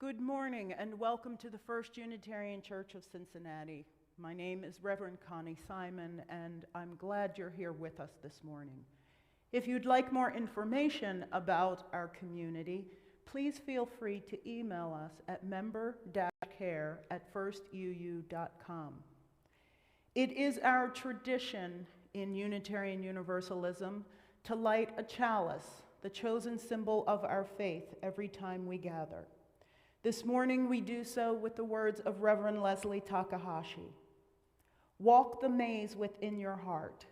Good morning and welcome to the First Unitarian Church of Cincinnati. My name is Reverend Connie Simon and I'm glad you're here with us this morning. If you'd like more information about our community, please feel free to email us at member-care@firstuu.com. It is our tradition in Unitarian Universalism to light a chalice, the chosen symbol of our faith, every time we gather. This morning we do so with the words of Reverend Leslie Takahashi. Walk the maze within your heart.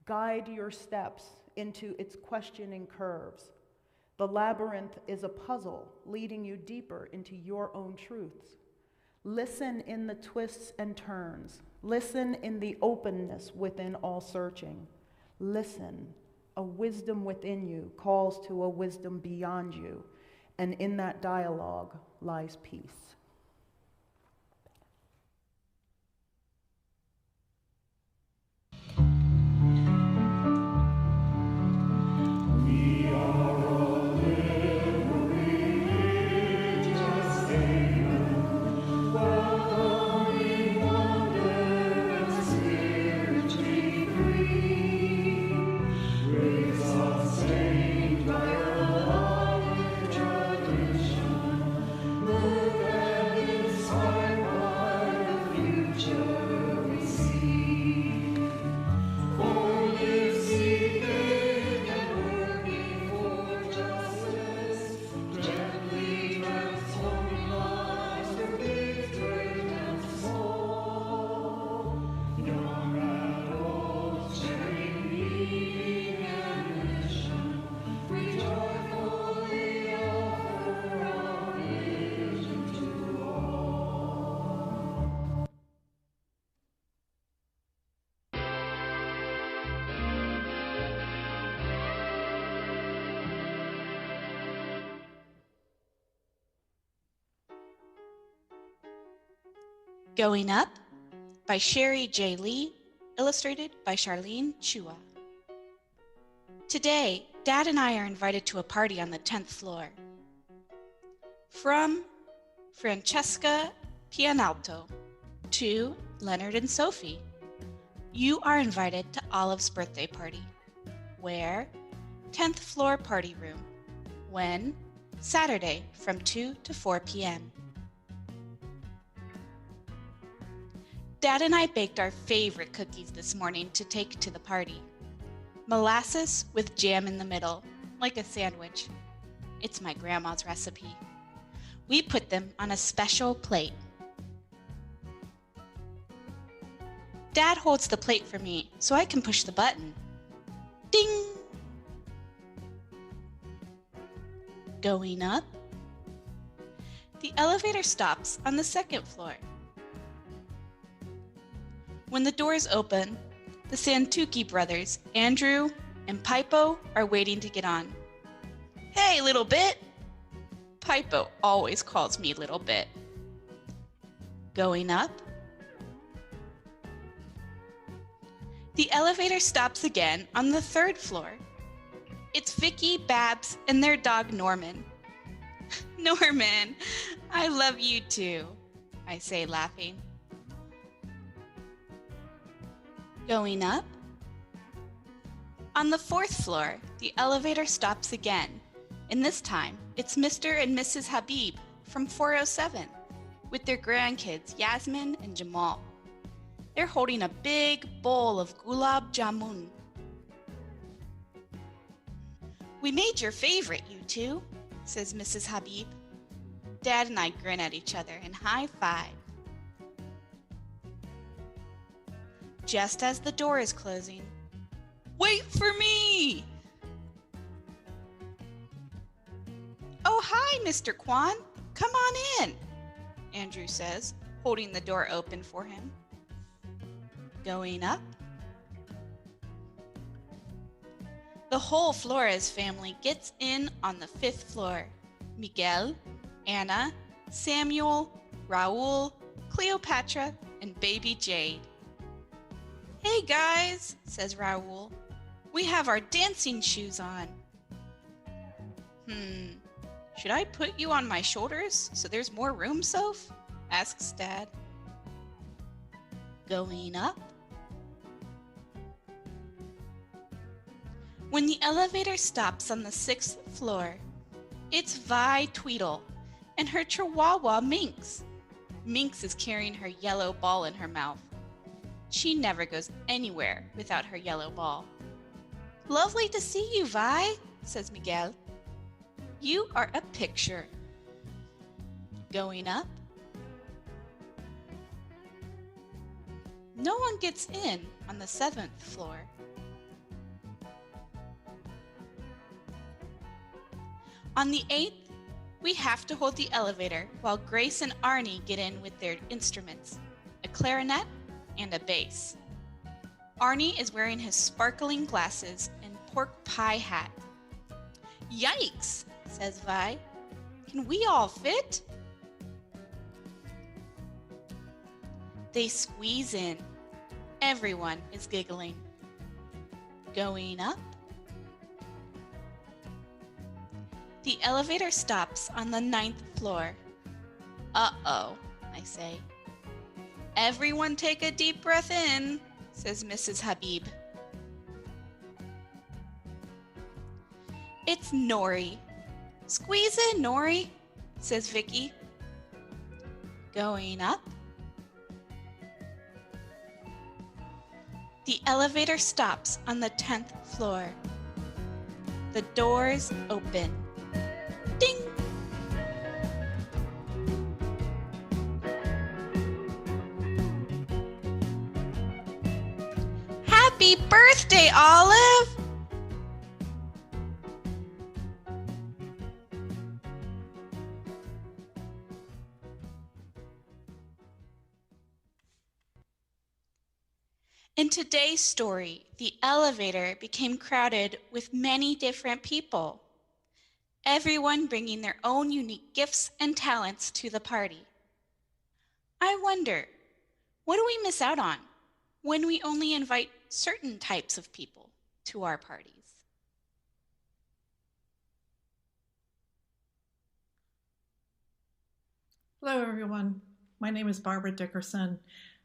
Guide your steps into its questioning curves. The labyrinth is a puzzle leading you deeper into your own truths. Listen in the twists and turns. Listen in the openness within all searching. Listen. A wisdom within you calls to a wisdom beyond you, and in that dialogue lies peace. Going Up by Sherry J. Lee, illustrated by Charlene Chua. Today, Dad and I are invited to a party on the 10th floor. From Francesca Pianalto to Leonard and Sophie, you are invited to Olive's birthday party. Where? 10th floor party room. When? Saturday from 2 to 4 p.m. Dad and I baked our favorite cookies this morning to take to the party. Molasses with jam in the middle, like a sandwich. It's my grandma's recipe. We put them on a special plate. Dad holds the plate for me so I can push the button. Ding! Going up. The elevator stops on the 2nd floor. When the doors open, the Santucci brothers, Andrew and Pipo, are waiting to get on. Hey, little bit! Pipo always calls me little bit. Going up. The elevator stops again on the 3rd floor. It's Vicky, Babs, and their dog Norman. Norman, I love you too, I say laughing. Going up. On the 4th floor, the elevator stops again, and this time it's Mr. and Mrs. Habib from 407 with their grandkids Yasmin and Jamal. They're holding a big bowl of gulab jamun. We made your favorite, you two, says Mrs. Habib. Dad and I grin at each other and high five. Just as the door is closing, wait for me! Oh, hi, Mr. Kwan. Come on in, Andrew says, holding the door open for him. Going up. The whole Flores family gets in on the 5th floor. Miguel, Anna, Samuel, Raul, Cleopatra, and baby Jade. Hey guys, says Raul. We have our dancing shoes on. Should I put you on my shoulders so there's more room, Soph? Asks Dad. Going up. When the elevator stops on the 6th floor, it's Vi Tweedle and her chihuahua Minx. Minx is carrying her yellow ball in her mouth. She never goes anywhere without her yellow ball. Lovely to see you, Vi, says Miguel. You are a picture. Going up. No one gets in on the 7th floor. On the 8th, we have to hold the elevator while Grace and Arnie get in with their instruments, a clarinet and a bass. Arnie is wearing his sparkling glasses and pork pie hat. Yikes, says Vi. Can we all fit? They squeeze in. Everyone is giggling. Going up. The elevator stops on the 9th floor. Uh-oh, I say. Everyone take a deep breath in, says Mrs. Habib. It's Nori. Squeeze in, Nori, says Vicky. Going up. The elevator stops on the 10th floor. The doors open. Ding! Happy birthday, Olive! In today's story, the elevator became crowded with many different people, everyone bringing their own unique gifts and talents to the party. I wonder, what do we miss out on when we only invite certain types of people to our parties? Hello, everyone. My name is Barbara Dickerson,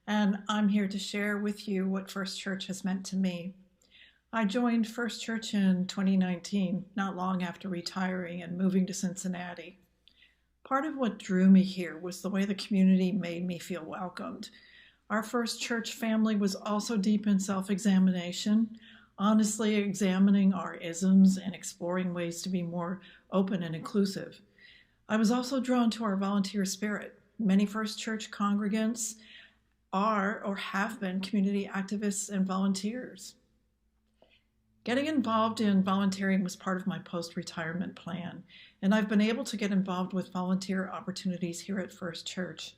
and I'm here to share with you what First Church has meant to me. I joined First Church in 2019, not long after retiring and moving to Cincinnati. Part of what drew me here was the way the community made me feel welcomed. Our First Church family was also deep in self-examination, honestly examining our isms and exploring ways to be more open and inclusive. I was also drawn to our volunteer spirit. Many First Church congregants are or have been community activists and volunteers. Getting involved in volunteering was part of my post-retirement plan, and I've been able to get involved with volunteer opportunities here at First Church.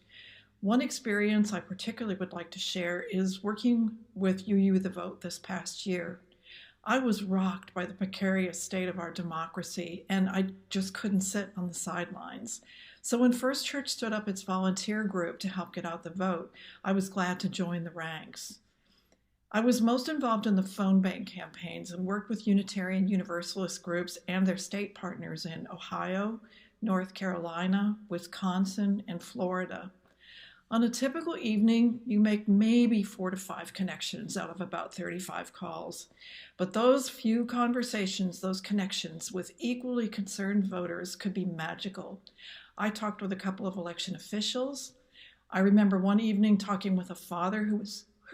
One experience I particularly would like to share is working with UU The Vote this past year. I was rocked by the precarious state of our democracy, and I just couldn't sit on the sidelines. So when First Church stood up its volunteer group to help get out the vote, I was glad to join the ranks. I was most involved in the phone bank campaigns and worked with Unitarian Universalist groups and their state partners in Ohio, North Carolina, Wisconsin, and Florida. On a typical evening, you make maybe 4 to 5 connections out of about 35 calls. But those few conversations, those connections with equally concerned voters could be magical. I talked with a couple of election officials. I remember one evening talking with a father who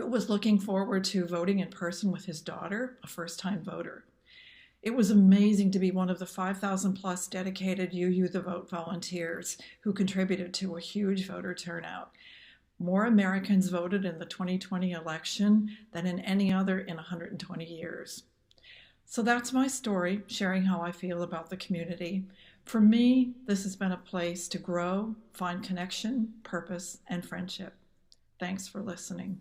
was looking forward to voting in person with his daughter, a first-time voter. It was amazing to be one of the 5,000 plus dedicated UU The Vote volunteers who contributed to a huge voter turnout. More Americans voted in the 2020 election than in any other in 120 years. So that's my story, sharing how I feel about the community. For me, this has been a place to grow, find connection, purpose, and friendship. Thanks for listening.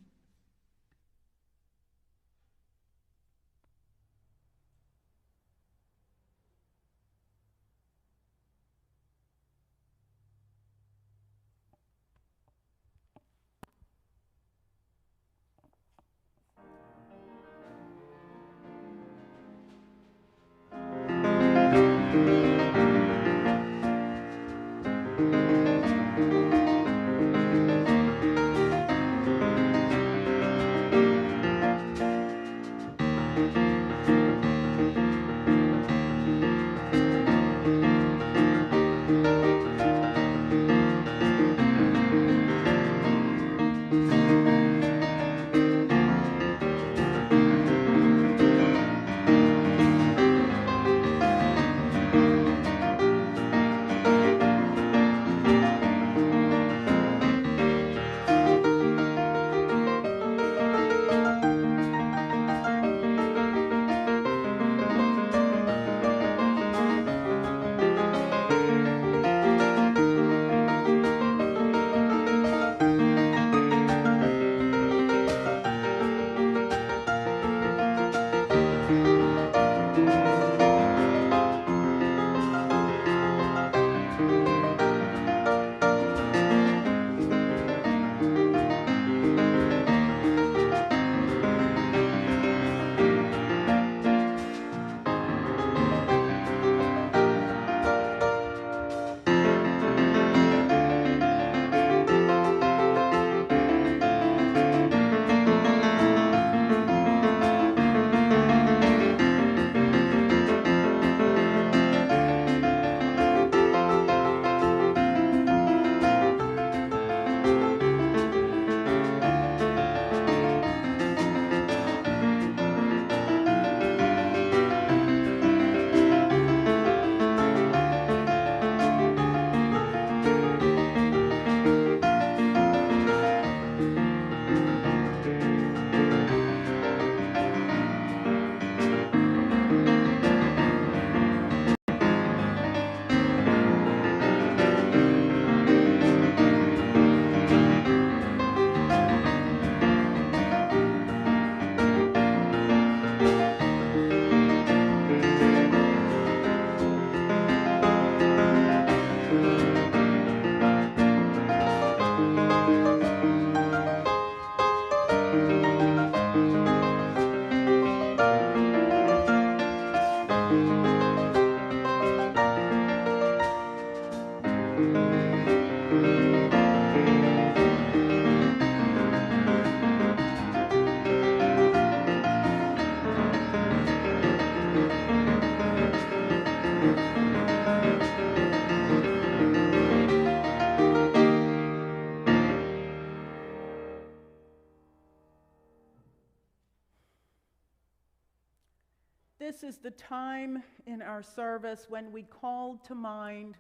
This is the time in our service when we call to mind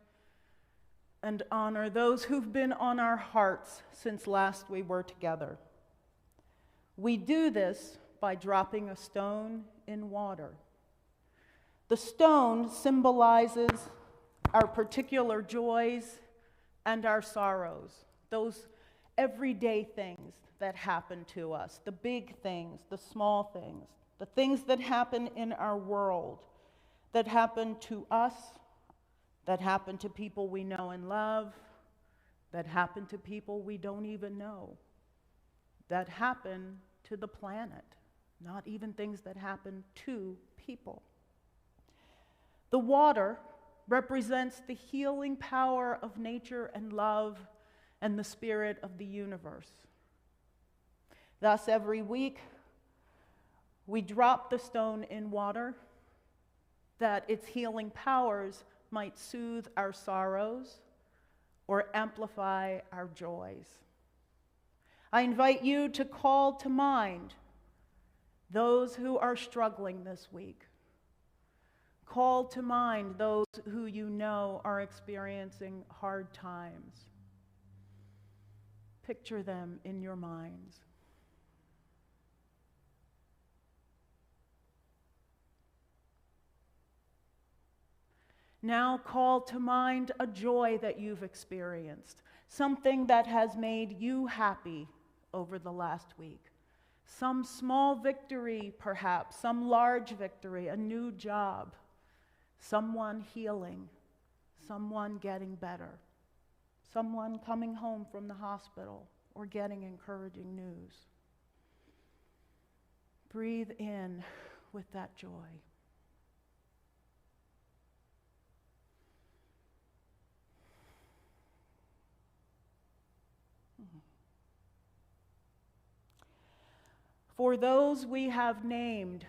and honor those who've been on our hearts since last we were together. We do this by dropping a stone in water. The stone symbolizes our particular joys and our sorrows, those everyday things that happen to us, the big things, the small things, the things that happen in our world, that happen to us, that happen to people we know and love, that happen to people we don't even know, that happen to the planet, not even things that happen to people. The water represents the healing power of nature and love and the spirit of the universe. Thus, every week, we drop the stone in water that its healing powers might soothe our sorrows or amplify our joys. I invite you to call to mind those who are struggling this week. Call to mind those who you know are experiencing hard times. Picture them in your minds. Now call to mind a joy that you've experienced, something that has made you happy over the last week. Some small victory, perhaps, some large victory, a new job, someone healing, someone getting better, someone coming home from the hospital or getting encouraging news. Breathe in with that joy. For those we have named,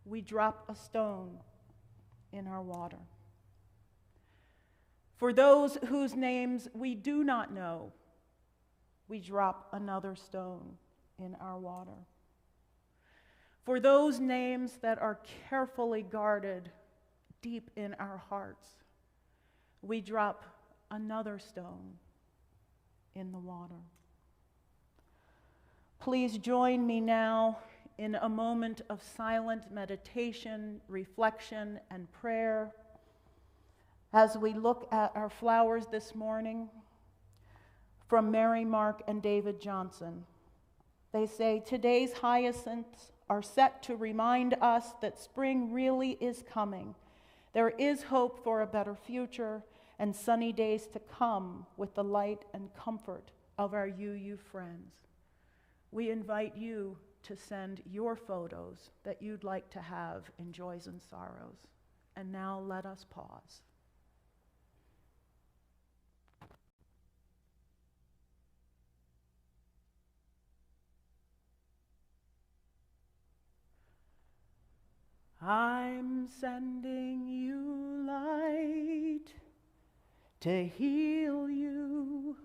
we drop a stone in our water. For those whose names we do not know, we drop another stone in our water. For those names that are carefully guarded deep in our hearts, we drop another stone in the water. Please join me now in a moment of silent meditation, reflection, and prayer as we look at our flowers this morning from Mary Mark and David Johnson. They say, today's hyacinths are set to remind us that spring really is coming. There is hope for a better future and sunny days to come with the light and comfort of our UU friends. We invite you to send your photos that you'd like to have in joys and sorrows. And now let us pause. I'm sending you light to heal you,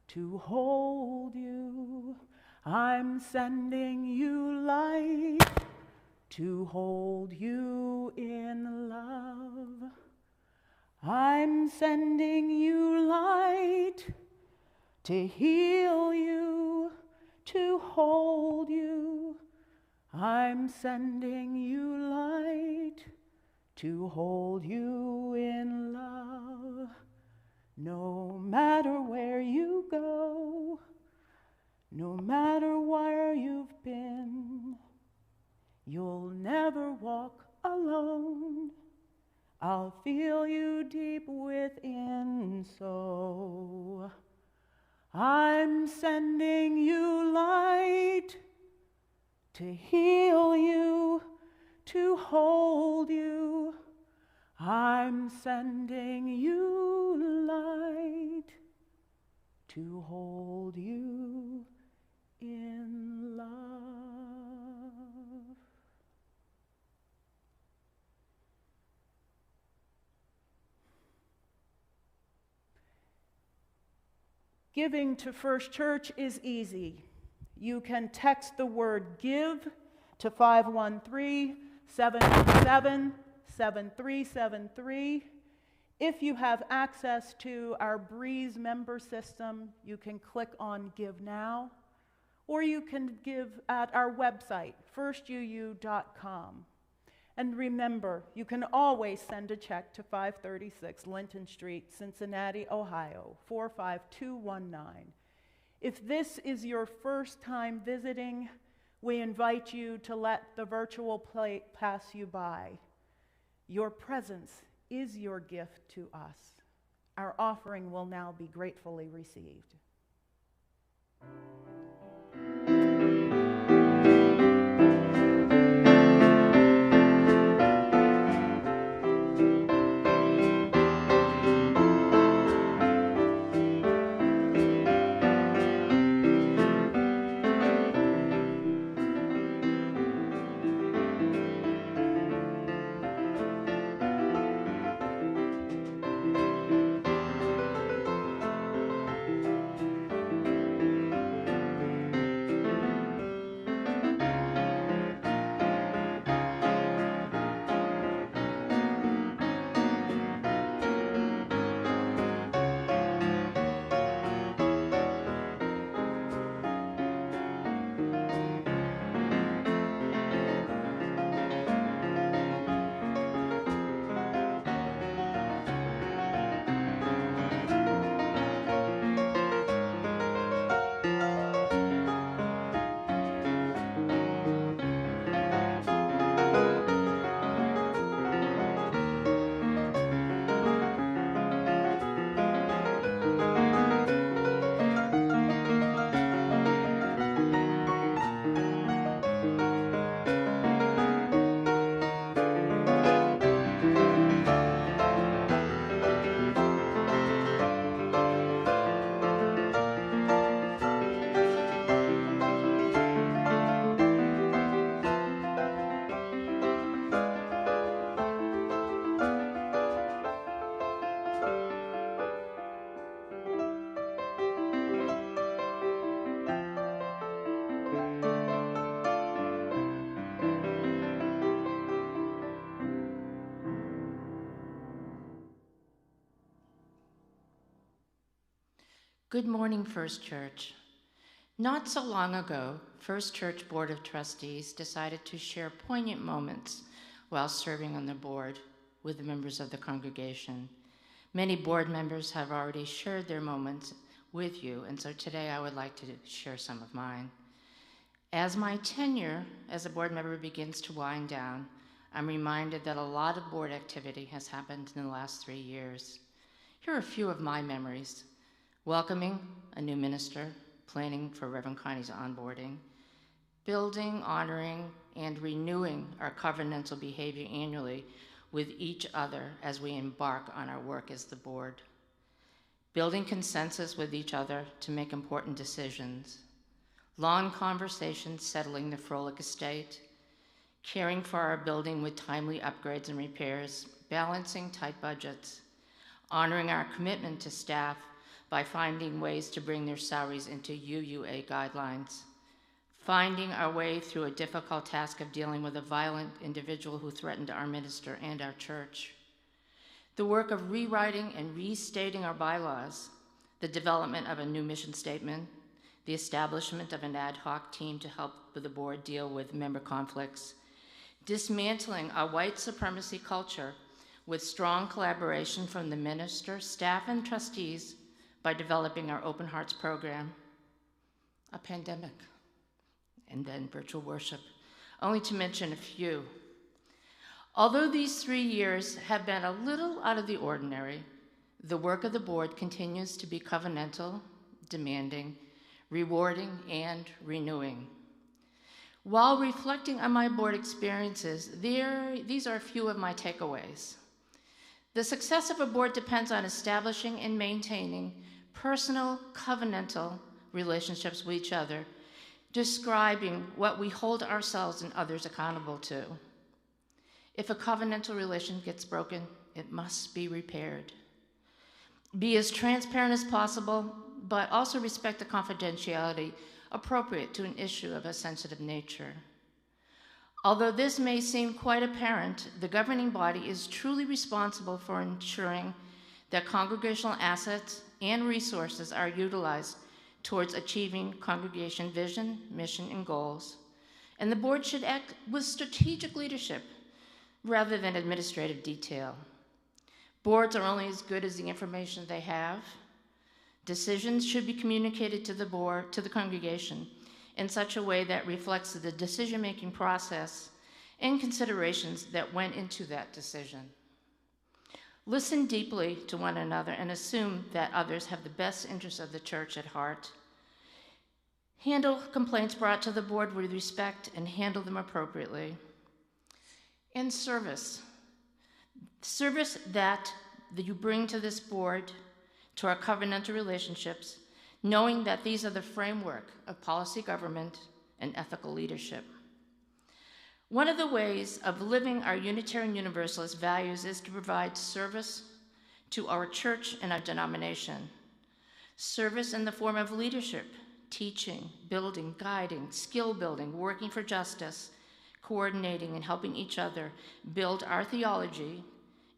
to hold you. I'm sending you light to hold you in love. I'm sending you light to heal you, to hold you. I'm sending you light to hold you in love. No matter where you go, no matter where you've been, you'll never walk alone. I'll feel you deep within, so I'm sending you light to heal you, to hold you. I'm sending you light to hold you in love. Giving to First Church is easy. You can text the word GIVE to 513 717-7373. If you have access to our Breeze member system, you can click on Give Now, or you can give at our website, firstuu.com. And remember, you can always send a check to 536 Linton Street, Cincinnati, Ohio, 45219. If this is your first time visiting, we invite you to let the virtual plate pass you by. Your presence is your gift to us. Our offering will now be gratefully received. Good morning, First Church. Not so long ago, First Church Board of Trustees decided to share poignant moments while serving on the board with the members of the congregation. Many board members have already shared their moments with you, and so today I would like to share some of mine. As my tenure as a board member begins to wind down, I'm reminded that a lot of board activity has happened in the last 3 years. Here are a few of my memories. Welcoming a new minister, planning for Reverend Connie's onboarding, building, honoring, and renewing our covenantal behavior annually with each other as we embark on our work as the board, building consensus with each other to make important decisions, long conversations settling the Froelich estate, caring for our building with timely upgrades and repairs, balancing tight budgets, honoring our commitment to staff by finding ways to bring their salaries into UUA guidelines, finding our way through a difficult task of dealing with a violent individual who threatened our minister and our church, the work of rewriting and restating our bylaws, the development of a new mission statement, the establishment of an ad hoc team to help the board deal with member conflicts, dismantling our white supremacy culture with strong collaboration from the minister, staff, and trustees by developing our Open Hearts program, a pandemic, and then virtual worship, only to mention a few. Although these 3 years have been a little out of the ordinary, the work of the board continues to be covenantal, demanding, rewarding, and renewing. While reflecting on my board experiences, these are a few of my takeaways. The success of a board depends on establishing and maintaining personal, covenantal relationships with each other, describing what we hold ourselves and others accountable to. If a covenantal relation gets broken, it must be repaired. Be as transparent as possible, but also respect the confidentiality appropriate to an issue of a sensitive nature. Although this may seem quite apparent, the governing body is truly responsible for ensuring that congregational assets and resources are utilized towards achieving congregation vision, mission, and goals. And the board should act with strategic leadership rather than administrative detail. Boards are only as good as the information they have. Decisions should be communicated to the board, to the congregation, in such a way that reflects the decision-making process and considerations that went into that decision. Listen deeply to one another and assume that others have the best interests of the church at heart. Handle complaints brought to the board with respect and handle them appropriately. And service that you bring to this board, to our covenantal relationships, knowing that these are the framework of policy government and ethical leadership. One of the ways of living our Unitarian Universalist values is to provide service to our church and our denomination. Service in the form of leadership, teaching, building, guiding, skill building, working for justice, coordinating and helping each other build our theology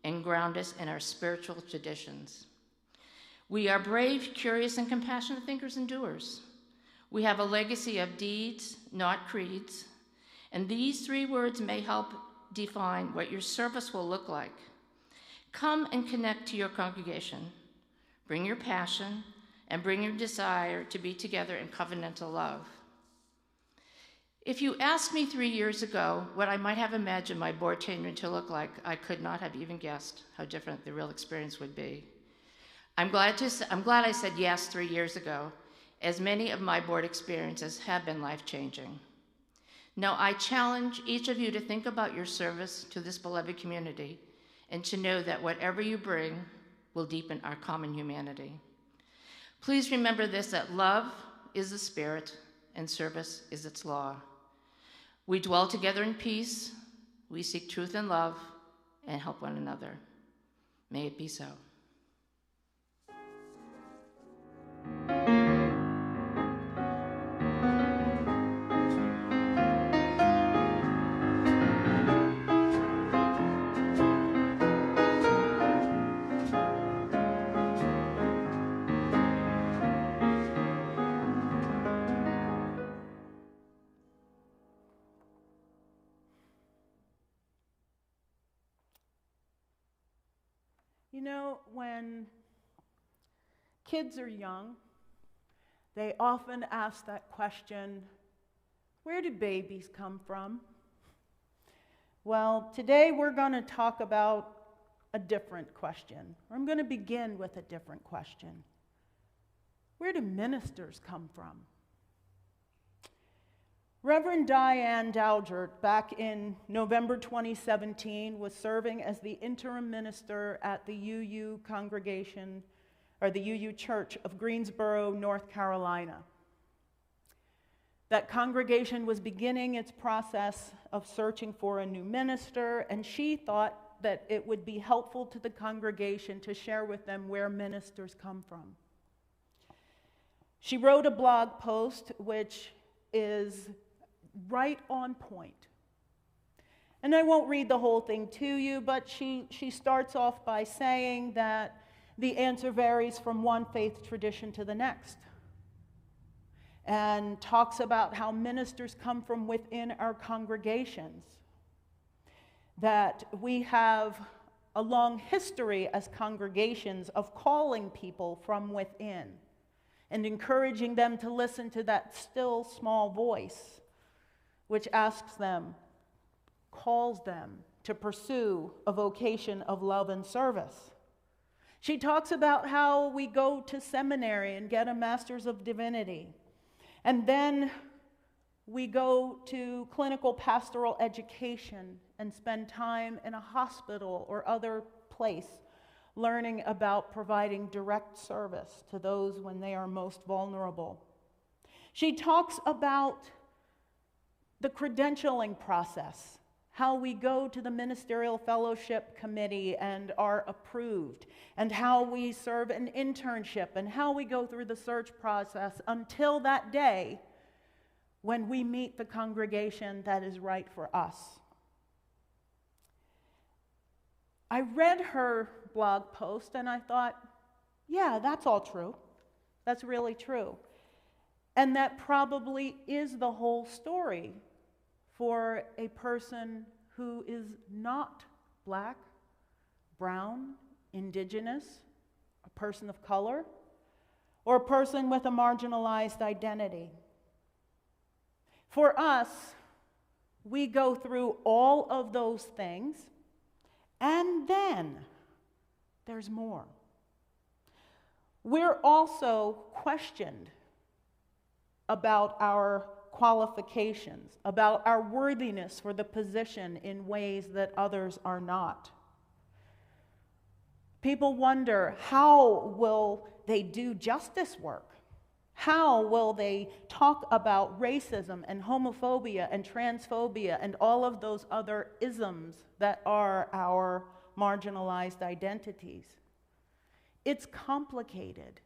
and ground us in our spiritual traditions. We are brave, curious, and compassionate thinkers and doers. We have a legacy of deeds, not creeds, and these three words may help define what your service will look like. Come and connect to your congregation. Bring your passion and bring your desire to be together in covenantal love. If you asked me 3 years ago what I might have imagined my board tenure to look like, I could not have even guessed how different the real experience would be. I'm glad I said yes 3 years ago, as many of my board experiences have been life-changing. Now, I challenge each of you to think about your service to this beloved community and to know that whatever you bring will deepen our common humanity. Please remember this, that love is the spirit and service is its law. We dwell together in peace, we seek truth and love, and help one another. May it be so. You know, when kids are young, they often ask that question, where do babies come from? Well, today we're going to talk about a different question. I'm going to begin with a different question. Where do ministers come from? Reverend Diane Dalgert, back in November 2017, was serving as the interim minister at the UU congregation, or the UU Church of Greensboro, North Carolina. That congregation was beginning its process of searching for a new minister, and she thought that it would be helpful to the congregation to share with them where ministers come from. She wrote a blog post which is right on point. And I won't read the whole thing to you, but she starts off by saying that the answer varies from one faith tradition to the next, and talks about how ministers come from within our congregations, that we have a long history as congregations of calling people from within and encouraging them to listen to that still small voice which asks them, calls them to pursue a vocation of love and service. She talks about how we go to seminary and get a Master's of Divinity, and then we go to clinical pastoral education and spend time in a hospital or other place learning about providing direct service to those when they are most vulnerable. She talks about the credentialing process, how we go to the Ministerial Fellowship Committee and are approved, and how we serve an internship, and how we go through the search process until that day when we meet the congregation that is right for us. I read her blog post and I thought, yeah, that's all true. That's really true. And that probably is the whole story for a person who is not Black, brown, indigenous, a person of color, or a person with a marginalized identity. For us, we go through all of those things, and then there's more. We're also questioned about our qualifications, about our worthiness for the position in ways that others are not. People wonder, how will they do justice work? How will they talk about racism and homophobia and transphobia and all of those other isms that are our marginalized identities? It's complicated.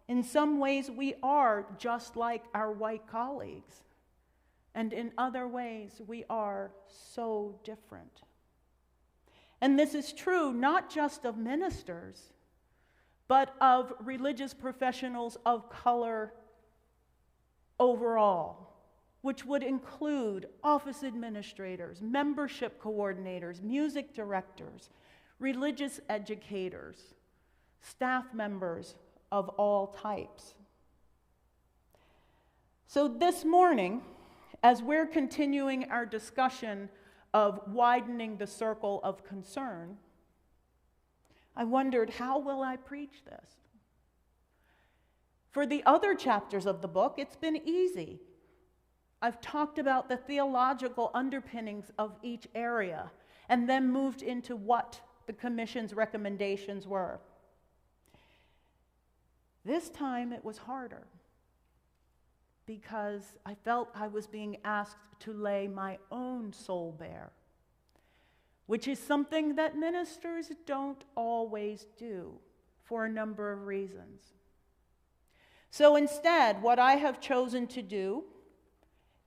In some ways, we are just like our white colleagues. And in other ways, we are so different. And this is true not just of ministers, but of religious professionals of color overall, which would include office administrators, membership coordinators, music directors, religious educators, staff members of all types. So this morning, as we're continuing our discussion of widening the circle of concern, I wondered, how will I preach this? For the other chapters of the book, it's been easy. I've talked about the theological underpinnings of each area and then moved into what the Commission's recommendations were. This time it was harder because I felt I was being asked to lay my own soul bare, which is something that ministers don't always do for a number of reasons. So instead, what I have chosen to do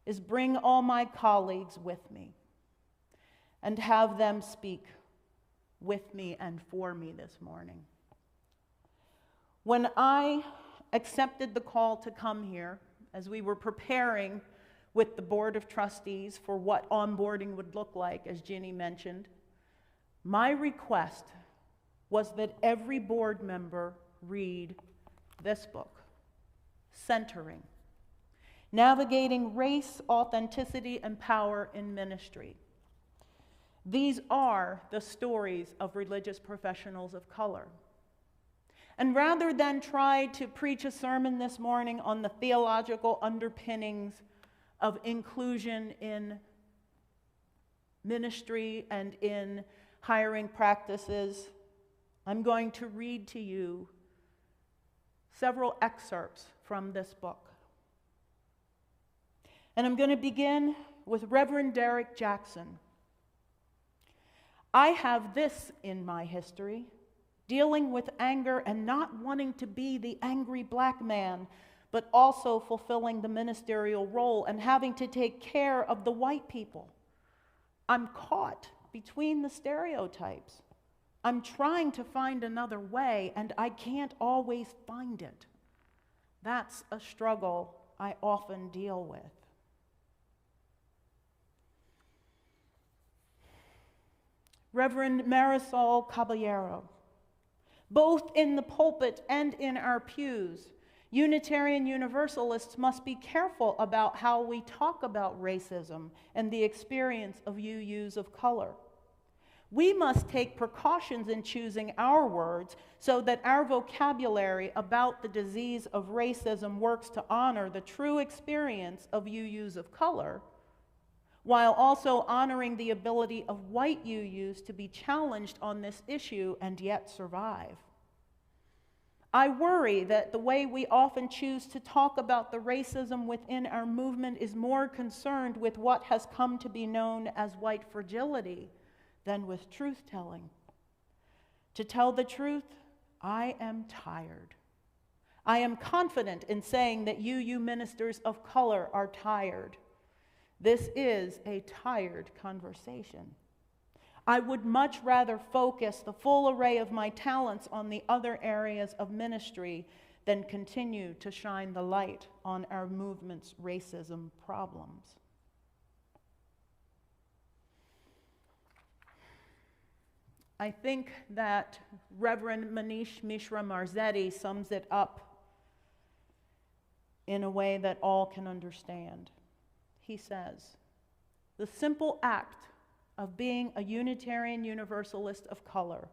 is bring all my colleagues with me and have them speak with me and for me this morning. When I accepted the call to come here, as we were preparing with the Board of Trustees for what onboarding would look like, as Ginny mentioned, my request was that every board member read this book, Centering: Navigating Race, Authenticity, and Power in Ministry. These are the stories of religious professionals of color. And rather than try to preach a sermon this morning on the theological underpinnings of inclusion in ministry and in hiring practices, I'm going to read to you several excerpts from this book. And I'm going to begin with Reverend Derek Jackson. I have this in my history: dealing with anger and not wanting to be the angry Black man, but also fulfilling the ministerial role and having to take care of the white people. I'm caught between the stereotypes. I'm trying to find another way, and I can't always find it. That's a struggle I often deal with. Reverend Marisol Caballero. Both in the pulpit and in our pews, Unitarian Universalists must be careful about how we talk about racism and the experience of UUs of color. We must take precautions in choosing our words so that our vocabulary about the disease of racism works to honor the true experience of UUs of color, while also honoring the ability of white UUs to be challenged on this issue and yet survive. I worry that the way we often choose to talk about the racism within our movement is more concerned with what has come to be known as white fragility than with truth-telling. To tell the truth, I am tired. I am confident in saying that you ministers of color are tired. This is a tired conversation. I would much rather focus the full array of my talents on the other areas of ministry than continue to shine the light on our movement's racism problems. I think that Reverend Manish Mishra Marzetti sums it up in a way that all can understand. He says, "The simple act of being a Unitarian Universalist of color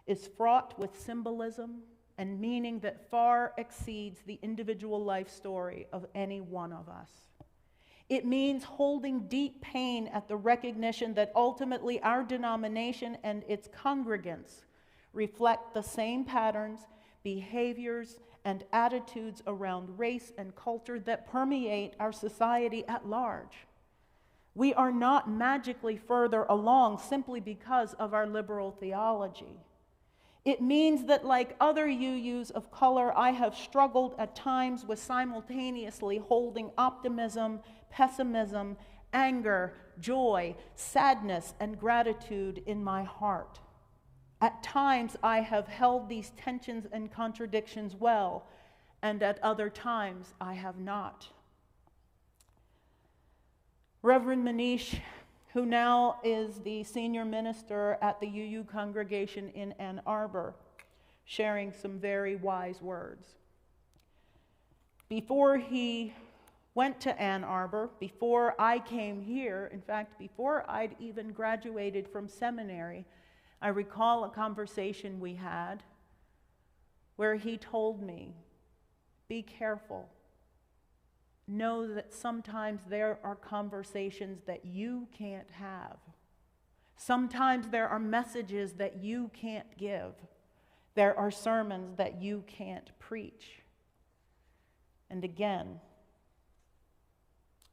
is fraught with symbolism and meaning that far exceeds the individual life story of any one of us. It means holding deep pain at the recognition that ultimately our denomination and its congregants reflect the same patterns, behaviors, and attitudes around race and culture that permeate our society at large. We are not magically further along simply because of our liberal theology. It means that, like other UUs of color, I have struggled at times with simultaneously holding optimism, pessimism, anger, joy, sadness, and gratitude in my heart. At times, I have held these tensions and contradictions well, and at other times, I have not." Reverend Manish, who now is the senior minister at the UU congregation in Ann Arbor, sharing some very wise words. Before he went to Ann Arbor, before I came here, in fact, before I'd even graduated from seminary, I recall a conversation we had where he told me, "Be careful. Know that sometimes there are conversations that you can't have. Sometimes there are messages that you can't give. There are sermons that you can't preach." And again,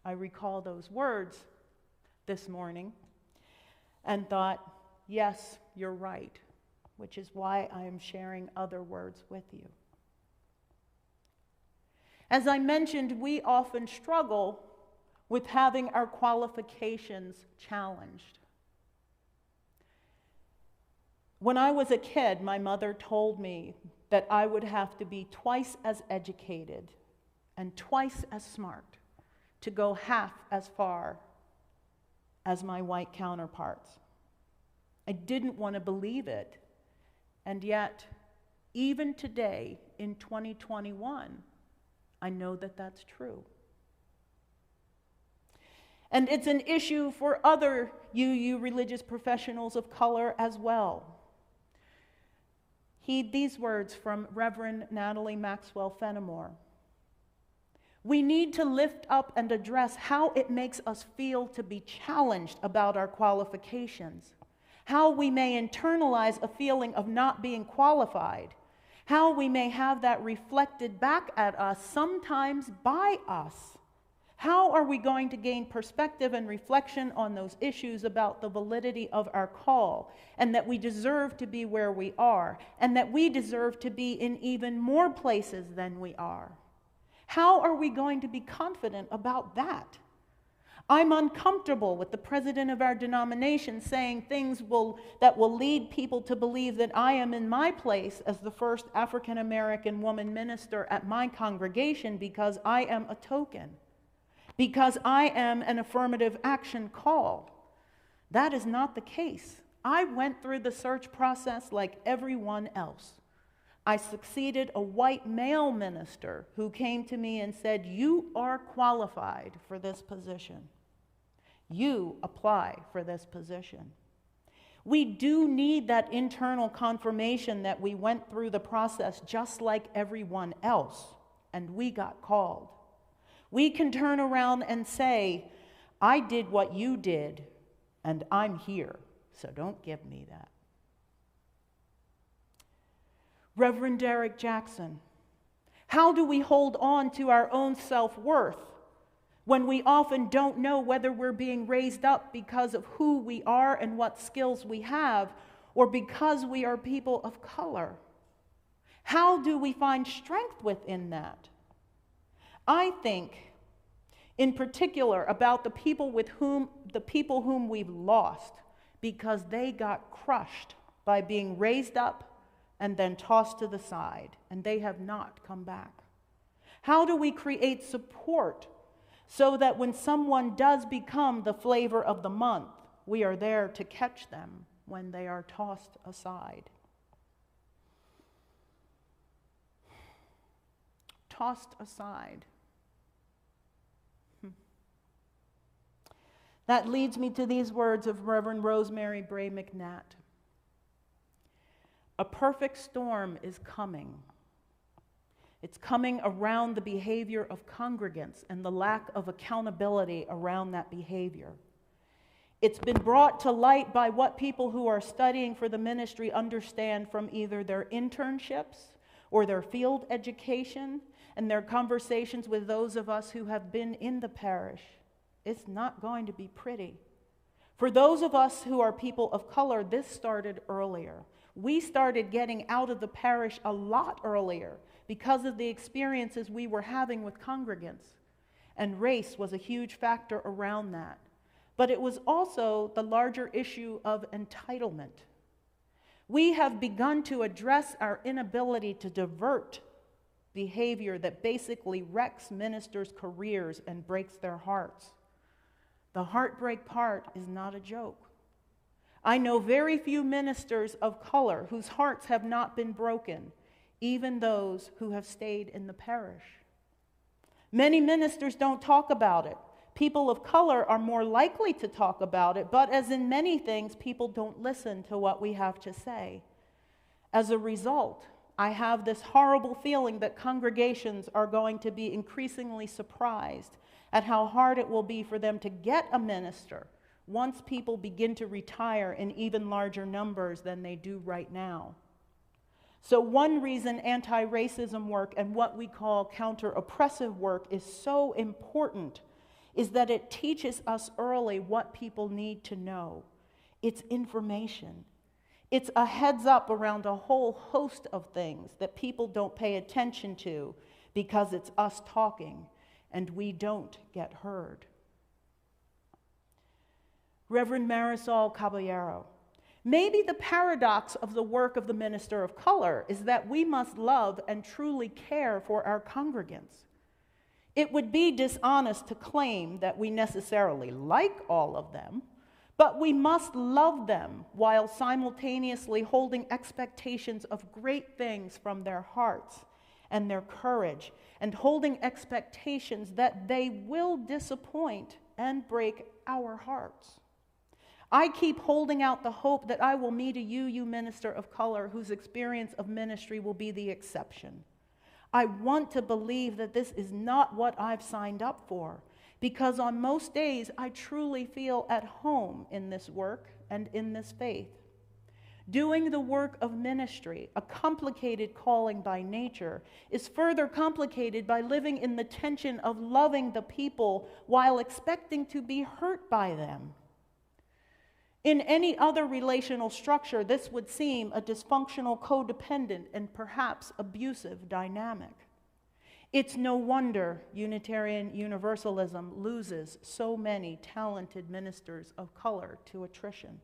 I recall those words this morning and thought, yes, you're right, which is why I am sharing other words with you. As I mentioned, we often struggle with having our qualifications challenged. When I was a kid, my mother told me that I would have to be twice as educated and twice as smart to go half as far as my white counterparts. I didn't want to believe it, and yet, even today in 2021, I know that that's true. And it's an issue for other UU religious professionals of color as well. Heed these words from Reverend Natalie Maxwell Fenimore. "We need to lift up and address how it makes us feel to be challenged about our qualifications, how we may internalize a feeling of not being qualified, how we may have that reflected back at us, sometimes by us. How are we going to gain perspective and reflection on those issues about the validity of our call, and that we deserve to be where we are, and that we deserve to be in even more places than we are? How are we going to be confident about that? I'm uncomfortable with the president of our denomination saying things that will lead people to believe that I am in my place as the first African American woman minister at my congregation because I am a token, because I am an affirmative action call. That is not the case. I went through the search process like everyone else. I succeeded a white male minister who came to me and said, "You are qualified for this position. You apply for this position." We do need that internal confirmation that we went through the process just like everyone else, and we got called. We can turn around and say, "I did what you did, and I'm here, so don't give me that." Reverend Derek Jackson, how do we hold on to our own self-worth when we often don't know whether we're being raised up because of who we are and what skills we have, or because we are people of color? How do we find strength within that? I think, in particular, about the people whom we've lost because they got crushed by being raised up and then tossed to the side, and they have not come back. How do we create support so that when someone does become the flavor of the month, we are there to catch them when they are tossed aside? Tossed aside. That leads me to these words of Reverend Rosemary Bray McNatt. A perfect storm is coming. It's coming around the behavior of congregants and the lack of accountability around that behavior. It's been brought to light by what people who are studying for the ministry understand from either their internships or their field education and their conversations with those of us who have been in the parish. It's not going to be pretty. For those of us who are people of color, this started earlier. We started getting out of the parish a lot earlier because of the experiences we were having with congregants. And race was a huge factor around that. But it was also the larger issue of entitlement. We have begun to address our inability to divert behavior that basically wrecks ministers' careers and breaks their hearts. The heartbreak part is not a joke. I know very few ministers of color whose hearts have not been broken, even those who have stayed in the parish. Many ministers don't talk about it. People of color are more likely to talk about it, but as in many things, people don't listen to what we have to say. As a result, I have this horrible feeling that congregations are going to be increasingly surprised at how hard it will be for them to get a minister once people begin to retire in even larger numbers than they do right now. So one reason anti-racism work and what we call counter-oppressive work is so important is that it teaches us early what people need to know. It's information. It's a heads up around a whole host of things that people don't pay attention to because it's us talking and we don't get heard. Reverend Marisol Caballero, maybe the paradox of the work of the minister of color is that we must love and truly care for our congregants. It would be dishonest to claim that we necessarily like all of them, but we must love them while simultaneously holding expectations of great things from their hearts and their courage, and holding expectations that they will disappoint and break our hearts. I keep holding out the hope that I will meet a UU minister of color whose experience of ministry will be the exception. I want to believe that this is not what I've signed up for, because on most days I truly feel at home in this work and in this faith. Doing the work of ministry, a complicated calling by nature, is further complicated by living in the tension of loving the people while expecting to be hurt by them. In any other relational structure, this would seem a dysfunctional, codependent, and perhaps abusive dynamic. It's no wonder Unitarian Universalism loses so many talented ministers of color to attrition.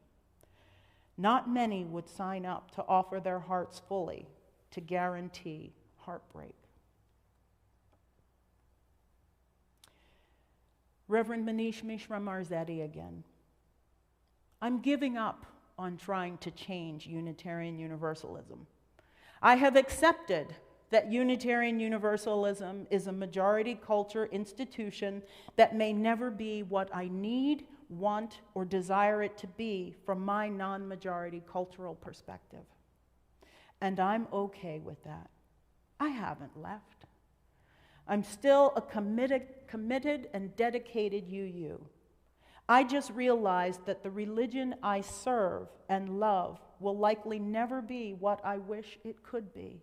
Not many would sign up to offer their hearts fully to guarantee heartbreak. Reverend Manish Mishra Marzetti again. I'm giving up on trying to change Unitarian Universalism. I have accepted that Unitarian Universalism is a majority culture institution that may never be what I need, want, or desire it to be from my non-majority cultural perspective. And I'm okay with that. I haven't left. I'm still a committed and dedicated UU. I just realized that the religion I serve and love will likely never be what I wish it could be.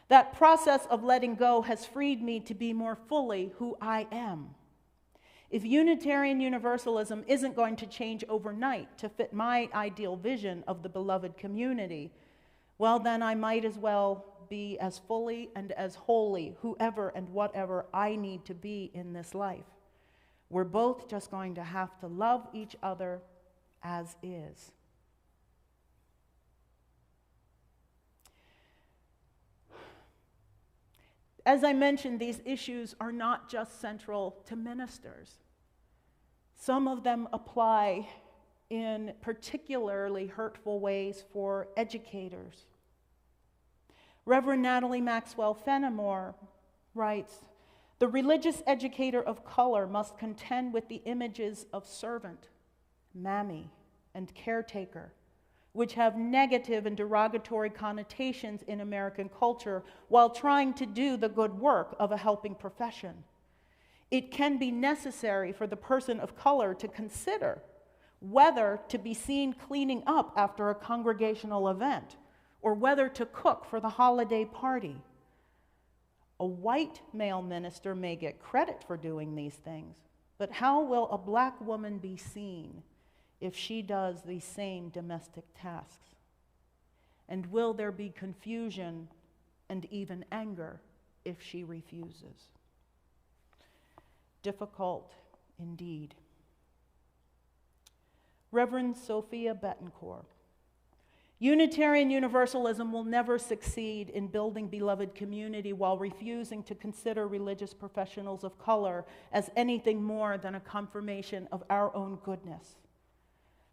That process of letting go has freed me to be more fully who I am. If Unitarian Universalism isn't going to change overnight to fit my ideal vision of the beloved community, well, then I might as well be as fully and as wholly whoever and whatever I need to be in this life. We're both just going to have to love each other as is. As I mentioned, these issues are not just central to ministers. Some of them apply in particularly hurtful ways for educators. Reverend Natalie Maxwell Fenimore writes, "The religious educator of color must contend with the images of servant, mammy, and caretaker, which have negative and derogatory connotations in American culture while trying to do the good work of a helping profession. It can be necessary for the person of color to consider whether to be seen cleaning up after a congregational event or whether to cook for the holiday party. A white male minister may get credit for doing these things, but how will a black woman be seen if she does these same domestic tasks? And will there be confusion and even anger if she refuses?" Difficult indeed. Reverend Sophia Bettencourt, "Unitarian Universalism will never succeed in building beloved community while refusing to consider religious professionals of color as anything more than a confirmation of our own goodness.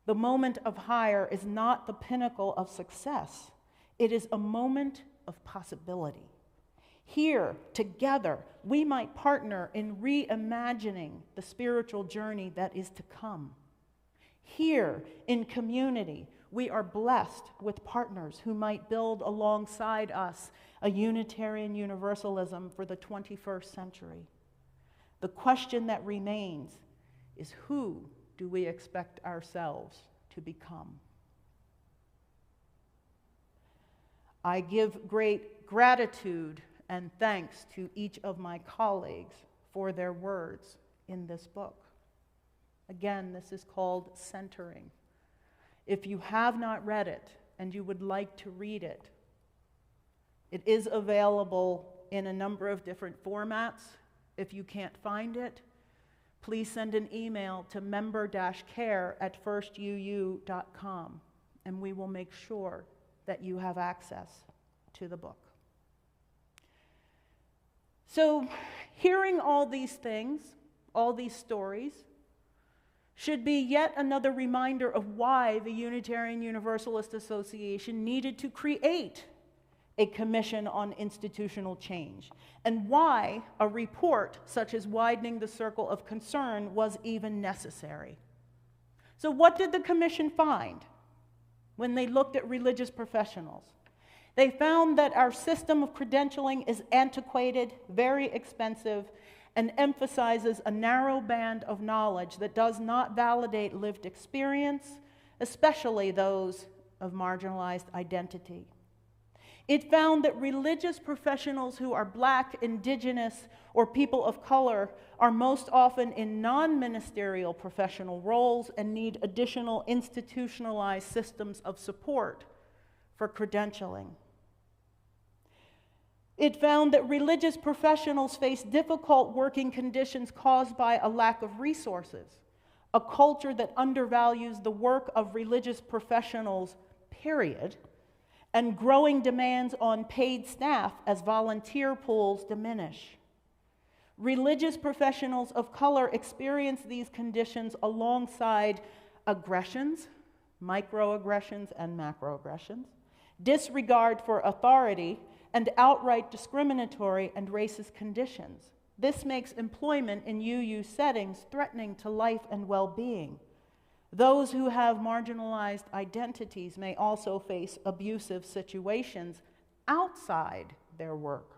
The moment of hire is not the pinnacle of success. It is a moment of possibility. Here, together, we might partner in reimagining the spiritual journey that is to come. Here, in community, we are blessed with partners who might build alongside us a Unitarian Universalism for the 21st century. The question that remains is, who do we expect ourselves to become? I give great gratitude and thanks to each of my colleagues for their words in this book. Again, this is called Centering. If you have not read it and you would like to read it, it is available in a number of different formats. If you can't find it, please send an email to member-care@firstuu.com, and we will make sure that you have access to the book. So, hearing all these things, all these stories, should be yet another reminder of why the Unitarian Universalist Association needed to create a commission on institutional change, and why a report such as Widening the Circle of Concern was even necessary. So what did the commission find when they looked at religious professionals? They found that our system of credentialing is antiquated, very expensive, and emphasizes a narrow band of knowledge that does not validate lived experience, especially those of marginalized identity. It found that religious professionals who are Black, Indigenous, or people of color are most often in non-ministerial professional roles and need additional institutionalized systems of support for credentialing. It found that religious professionals face difficult working conditions caused by a lack of resources, a culture that undervalues the work of religious professionals, period, and growing demands on paid staff as volunteer pools diminish. Religious professionals of color experience these conditions alongside aggressions, microaggressions and macroaggressions, disregard for authority, and outright discriminatory and racist conditions. This makes employment in UU settings threatening to life and well-being. Those who have marginalized identities may also face abusive situations outside their work.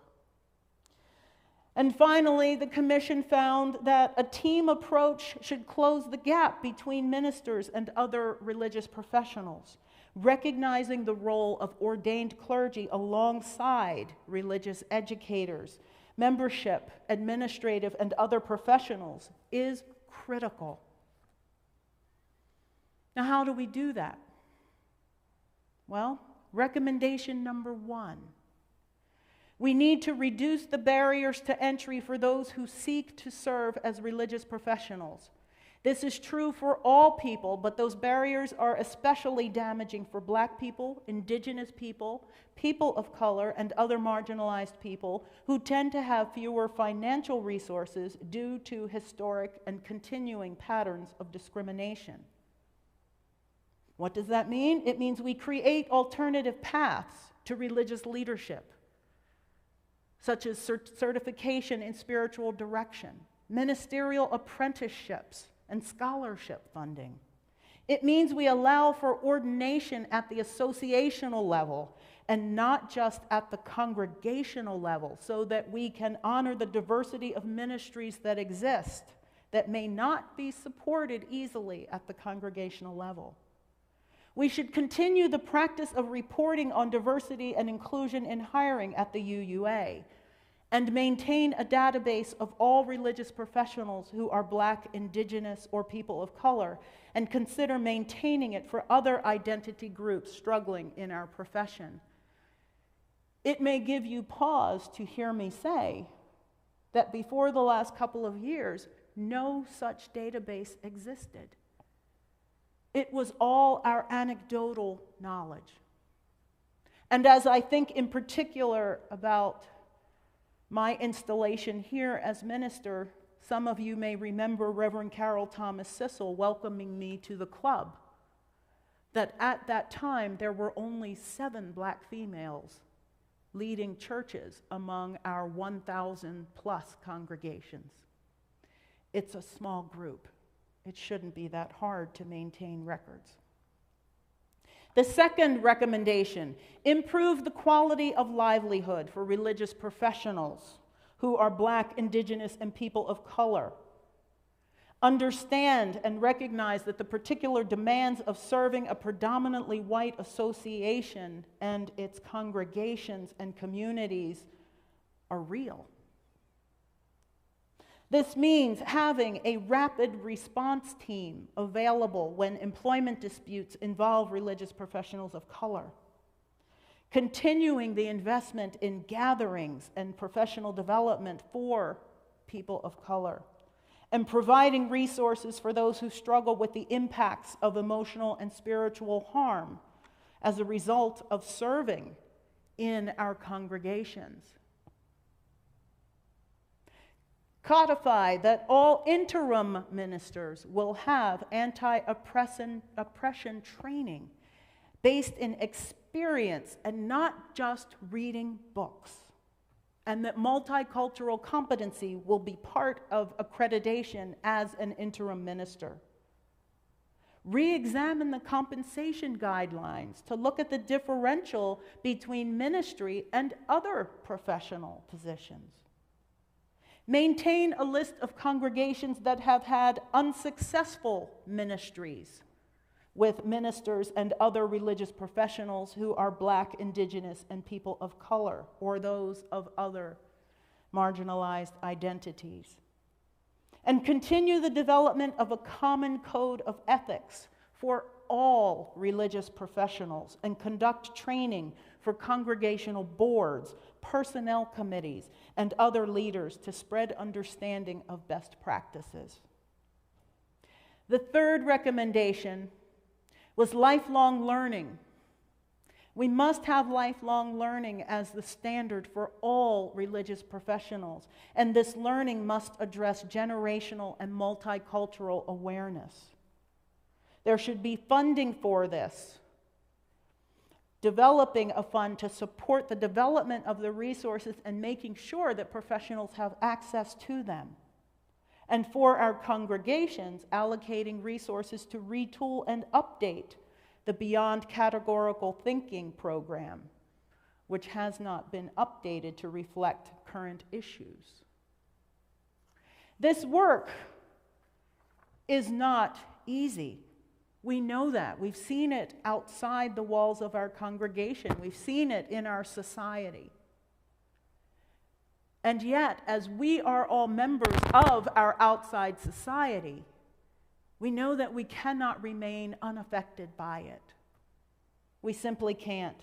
And finally, the commission found that a team approach should close the gap between ministers and other religious professionals, recognizing the role of ordained clergy alongside religious educators, membership, administrative, and other professionals is critical. Now, how do we do that? Well, recommendation number one: We need to reduce the barriers to entry for those who seek to serve as religious professionals. This is true for all people, but those barriers are especially damaging for Black people, Indigenous people, people of color, and other marginalized people who tend to have fewer financial resources due to historic and continuing patterns of discrimination. What does that mean? It means we create alternative paths to religious leadership, such as certification in spiritual direction, ministerial apprenticeships, and scholarship funding. It means we allow for ordination at the associational level and not just at the congregational level, so that we can honor the diversity of ministries that exist that may not be supported easily at the congregational level. We should continue the practice of reporting on diversity and inclusion in hiring at the UUA, and maintain a database of all religious professionals who are Black, Indigenous, or people of color, and consider maintaining it for other identity groups struggling in our profession. It may give you pause to hear me say that before the last couple of years, no such database existed. It was all our anecdotal knowledge. And as I think in particular about my installation here as minister, some of you may remember Reverend Carol Thomas Sissel welcoming me to the club, that at that time there were only 7 Black females leading churches among our 1,000 plus congregations. It's a small group. It shouldn't be that hard to maintain records. The second recommendation, improve the quality of livelihood for religious professionals who are Black, Indigenous, and people of color. Understand and recognize that the particular demands of serving a predominantly white association and its congregations and communities are real. This means having a rapid response team available when employment disputes involve religious professionals of color. Continuing the investment in gatherings and professional development for people of color. And providing resources for those who struggle with the impacts of emotional and spiritual harm as a result of serving in our congregations. Codify that all interim ministers will have anti-oppression training based in experience and not just reading books, and that multicultural competency will be part of accreditation as an interim minister. Re-examine the compensation guidelines to look at the differential between ministry and other professional positions. Maintain a list of congregations that have had unsuccessful ministries with ministers and other religious professionals who are Black, Indigenous, and people of color, or those of other marginalized identities. And continue the development of a common code of ethics for all religious professionals, and conduct training for congregational boards, personnel committees, and other leaders to spread understanding of best practices. The third recommendation was lifelong learning. We must have lifelong learning as the standard for all religious professionals, and this learning must address generational and multicultural awareness. There should be funding for this. Developing a fund to support the development of the resources and making sure that professionals have access to them. And for our congregations, allocating resources to retool and update the Beyond Categorical Thinking program, which has not been updated to reflect current issues. This work is not easy. We know that. We've seen it outside the walls of our congregation. We've seen it in our society. And yet, as we are all members of our outside society, we know that we cannot remain unaffected by it. We simply can't.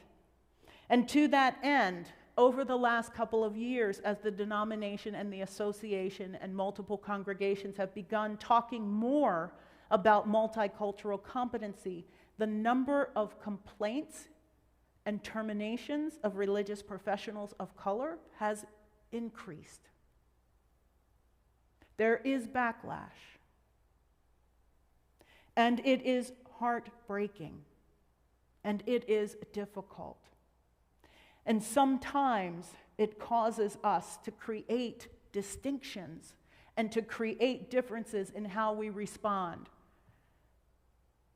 And to that end, over the last couple of years, as the denomination and the association and multiple congregations have begun talking more about multicultural competency, the number of complaints and terminations of religious professionals of color has increased. There is backlash. And it is heartbreaking. And it is difficult. And sometimes it causes us to create distinctions and to create differences in how we respond.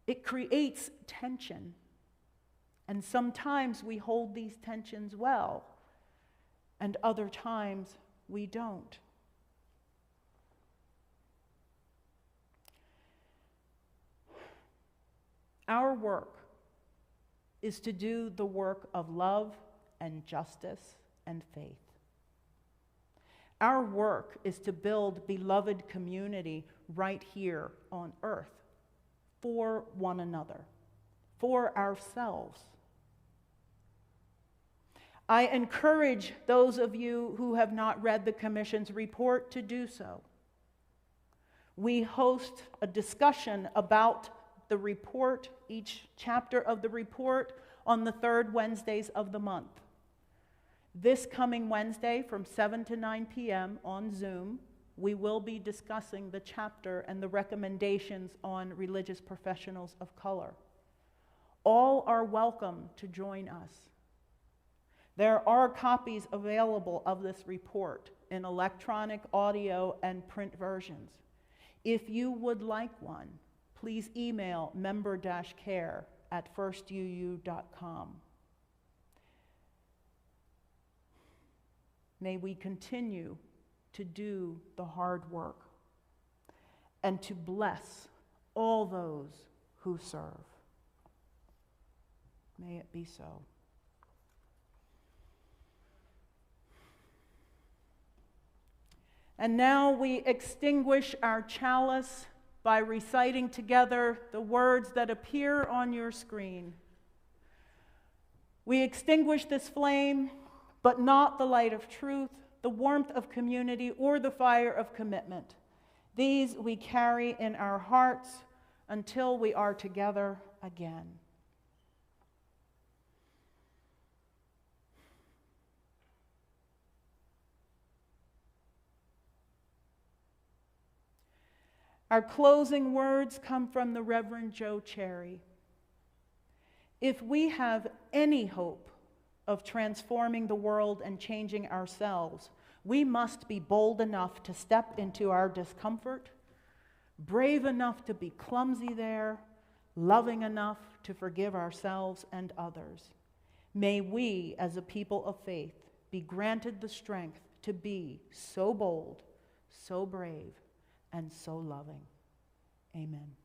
It creates tension. And sometimes we hold these tensions well, and other times we don't. Our work is to do the work of love and justice and faith. Our work is to build beloved community right here on earth for one another, for ourselves. I encourage those of you who have not read the Commission's report to do so. We host a discussion about the report, each chapter of the report, on the third Wednesdays of the month. This coming Wednesday from 7 to 9 p.m. on Zoom, we will be discussing the chapter and the recommendations on religious professionals of color. All are welcome to join us. There are copies available of this report in electronic, audio, and print versions. If you would like one, please email member-care@firstuu.com. May we continue to do the hard work and to bless all those who serve. May it be so. And now we extinguish our chalice by reciting together the words that appear on your screen. We extinguish this flame, but not the light of truth, the warmth of community, or the fire of commitment. These we carry in our hearts until we are together again. Our closing words come from the Reverend Joe Cherry. If we have any hope of transforming the world and changing ourselves, we must be bold enough to step into our discomfort, brave enough to be clumsy there, loving enough to forgive ourselves and others. May we, as a people of faith, be granted the strength to be so bold, so brave, and so loving. Amen.